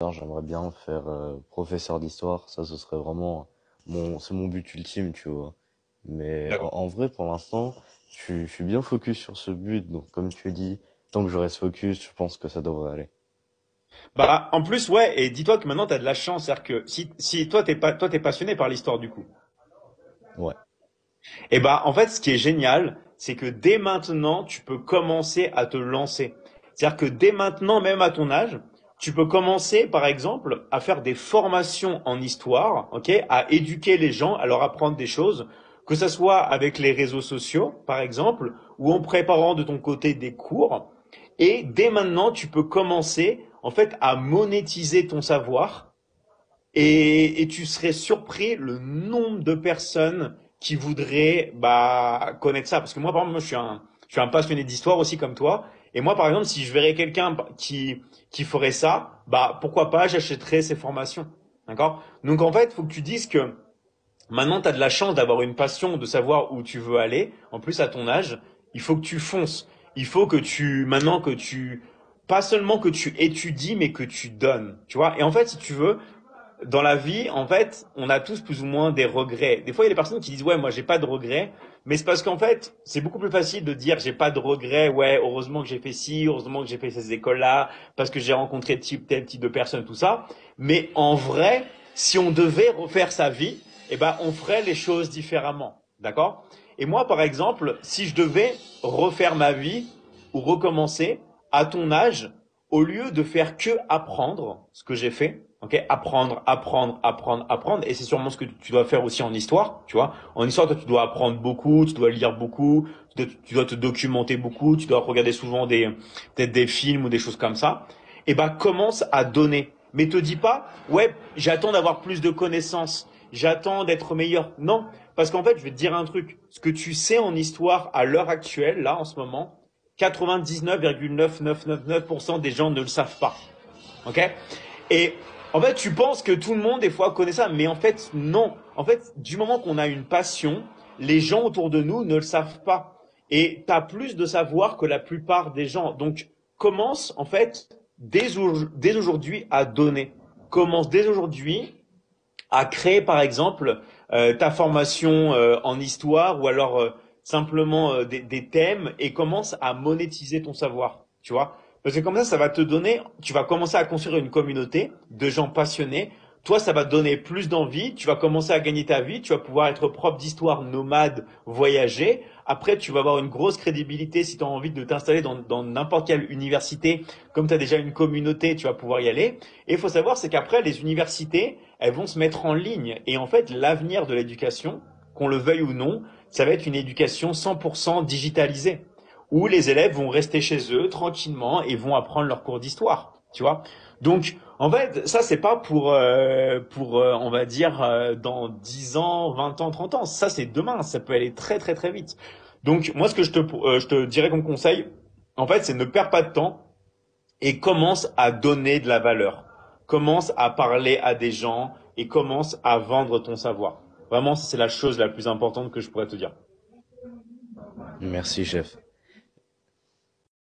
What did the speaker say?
J'aimerais bien faire professeur d'histoire. Ça, ce serait vraiment c'est mon but ultime, tu vois. Mais D'accord. en vrai, pour l'instant, je suis bien focus sur ce but. Donc, comme tu dis, tant que je reste focus, je pense que ça devrait aller. Bah, en plus, ouais, et dis-toi que maintenant, tu as de la chance. C'est-à-dire que si toi, t'es passionné par l'histoire, du coup. Ouais. Et bah, en fait, ce qui est génial, c'est que dès maintenant, tu peux commencer à te lancer. C'est-à-dire que dès maintenant, même à ton âge, tu peux commencer, par exemple, à faire des formations en histoire, ok, à éduquer les gens, à leur apprendre des choses, que ce soit avec les réseaux sociaux, par exemple, ou en préparant de ton côté des cours. Et dès maintenant, tu peux commencer, en fait, à monétiser ton savoir et tu serais surpris le nombre de personnes qui voudraient bah, connaître ça. Parce que moi, par exemple, je suis un passionné d'histoire aussi comme toi. Et moi, par exemple, si je verrais quelqu'un qui ferait ça, bah, pourquoi pas, j'achèterais ses formations. D'accord? Donc, en fait, il faut que tu dises que maintenant, tu as de la chance d'avoir une passion, de savoir où tu veux aller. En plus, à ton âge, il faut que tu fonces. Il faut que maintenant que pas seulement que tu étudies, mais que tu donnes. Tu vois? Et en fait, si tu veux, dans la vie, en fait, on a tous plus ou moins des regrets. Des fois, il y a des personnes qui disent, ouais, moi, j'ai pas de regrets. Mais c'est parce qu'en fait, c'est beaucoup plus facile de dire, j'ai pas de regrets. Ouais, heureusement que j'ai fait ci, heureusement que j'ai fait ces écoles-là, parce que j'ai rencontré tel type de personnes, tout ça. Mais en vrai, si on devait refaire sa vie, eh ben, on ferait les choses différemment. D'accord? Et moi, par exemple, si je devais refaire ma vie ou recommencer à ton âge, au lieu de faire que apprendre ce que j'ai fait, ok, apprendre, apprendre, apprendre, apprendre, et c'est sûrement ce que tu dois faire aussi en histoire, tu vois. En histoire, toi, tu dois apprendre beaucoup, tu dois lire beaucoup, tu dois te documenter beaucoup, tu dois regarder souvent peut-être des films ou des choses comme ça. Et ben, commence à donner. Mais te dis pas, ouais, j'attends d'avoir plus de connaissances, j'attends d'être meilleur. Non, parce qu'en fait, je vais te dire un truc. Ce que tu sais en histoire à l'heure actuelle, là, en ce moment, 99,9999% des gens ne le savent pas. Ok? Et en fait, tu penses que tout le monde, des fois, connaît ça, mais en fait, non. En fait, du moment qu'on a une passion, les gens autour de nous ne le savent pas. Et tu as plus de savoir que la plupart des gens. Donc, commence, en fait, dès aujourd'hui à donner. Commence dès aujourd'hui à créer, par exemple, ta formation en histoire ou alors simplement des thèmes et commence à monétiser ton savoir, tu vois. Parce que comme ça va te donner, tu vas commencer à construire une communauté de gens passionnés. Toi, ça va te donner plus d'envie. Tu vas commencer à gagner ta vie. Tu vas pouvoir être prof d'histoire, nomade, voyager. Après, tu vas avoir une grosse crédibilité si tu as envie de t'installer dans n'importe quelle université. Comme tu as déjà une communauté, tu vas pouvoir y aller. Et il faut savoir, c'est qu'après, les universités, elles vont se mettre en ligne. Et en fait, l'avenir de l'éducation, qu'on le veuille ou non, ça va être une éducation 100% digitalisée, où les élèves vont rester chez eux tranquillement et vont apprendre leurs cours d'histoire. Tu vois. Donc, en fait, ça, c'est pas on va dire, dans 10 ans, 20 ans, 30 ans. Ça, c'est demain. Ça peut aller très, très, très vite. Donc, moi, ce que je te dirais comme conseil, en fait, c'est ne perds pas de temps et commence à donner de la valeur. Commence à parler à des gens et commence à vendre ton savoir. Vraiment, c'est la chose la plus importante que je pourrais te dire. Merci, chef.